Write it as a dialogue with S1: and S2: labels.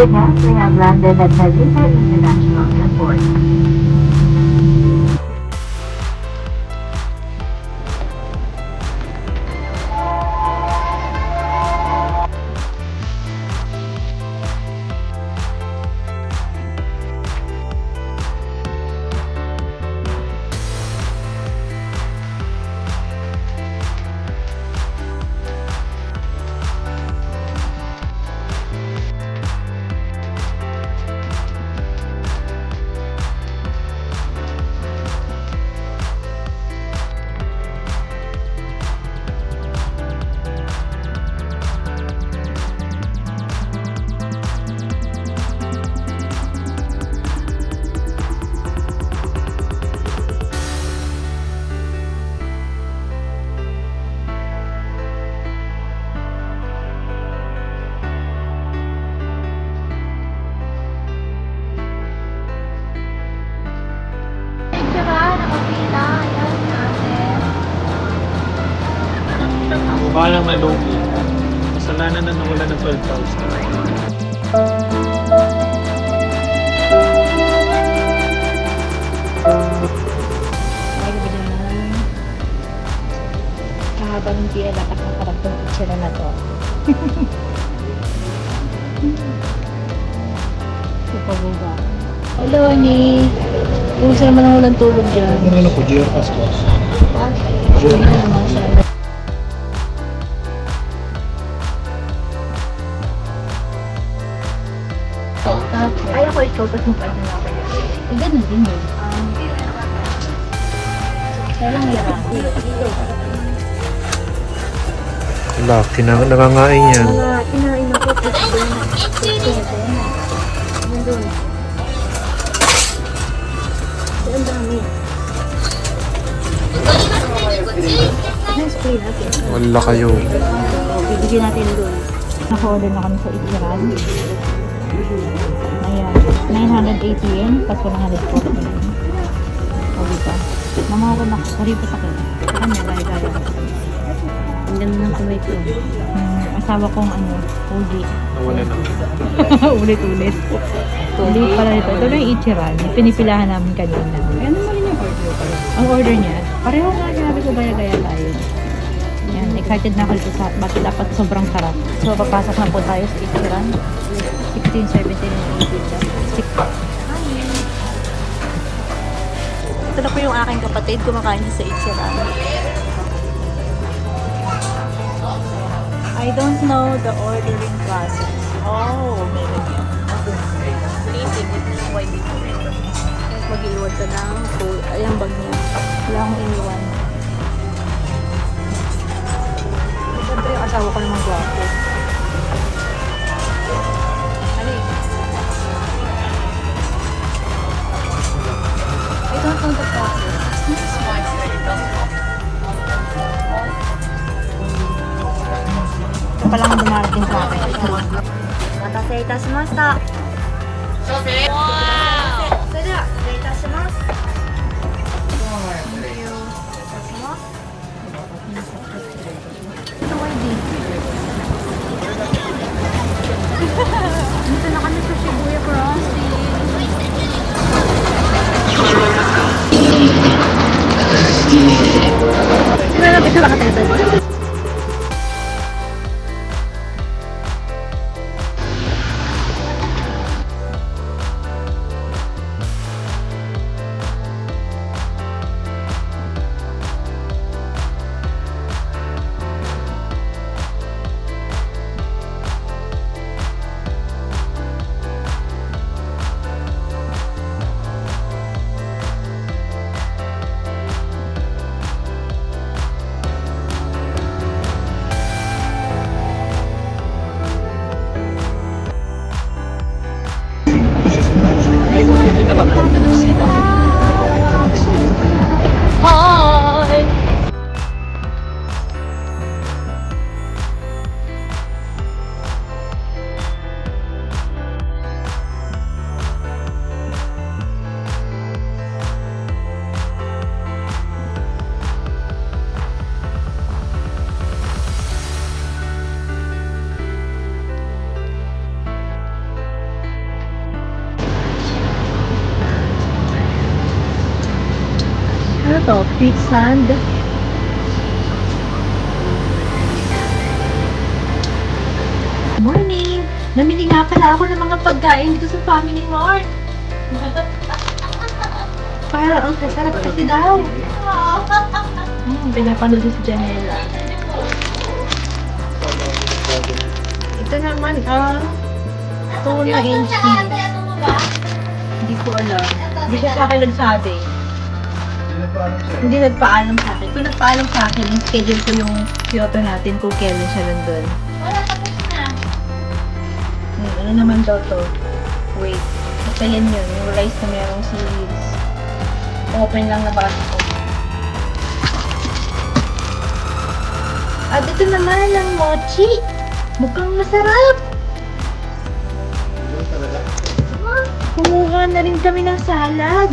S1: guests, we have landed at Cavite International Airport.
S2: Mukha lang nalugi. Kasalanan na nawala ng 12,000.
S3: Ay, ganyan. Kahaba ng pila dapat nakarap ng picture na to. Supabuga. Hello, Ani. Gusto naman ako ng tulog dyan.
S2: Ano po, Gio Pascos?
S3: Ay, ako ikaw, tapos mo pa rin ako. Eh, ganun din yun. Kaya lang hirap.
S2: Laki na nangangain yan.
S3: Kinain ako. Nandun. Ang dami. Spray natin.
S2: Wala kayo.
S3: Bibigyan natin doon. Naka-order na kami sa Ichiran. Ayan. 980 yen. Pasko ng 140 yen. O diba? Mama ko na. Sorry po sa akin. Sa kanya, gaya-gaya. Ang ganda ng kamay ko. Asawa kong Uji.
S2: Nawala na.
S3: Ulit-ulit. Ulit pala ito. Ito na yung Ichiran. Pinipilahan namin kanina. Ano mo rin yung order ko? Ang order niya, pareho nga sinabi ko gaya-gaya tayo. Yan, excited na ako dito sa dapat sobrang sarap. So, papasok na po tayo sa Ichiran. 16, 17, 18. Ito na po yung aking kapatid. Kumakain siya sa Ichiran. I don't know the ordering process. Oh, meron yan. Please, ibig na yung white dito. Mag-iwan ka ng food. Ay, ang bag niya. Wala akong iniwan. Siyempre, yung asawa ko naman gwapo. Ano I don't know the process. Ito pa lang ang dumarating sa akin. Matase itashimashita. Wow! それでは失礼いたします。Ito ID. Dito na kami sa Shibuya Crossing. Malapit na nakatesad. Quicksand. Morning! Namili nga pala ako ng mga pagkain dito sa Family Mart. Para ang sasarap kasi daw. Pinapanood si Janela. Ito naman tuna and cheese. Hindi ko alam. Hindi siya sa akin nagsabi. Hindi nagpaalam sa akin. Kung nagpaalam sa akin, yung schedule ko yung Kyoto natin kung kailan siya nandun. Ano naman daw to? Wait. Basta yan yun. Yung rice na merong series. Open lang na basa ko. At ito naman ang mochi. Mukhang masarap. Kumuha na rin kami ng salad.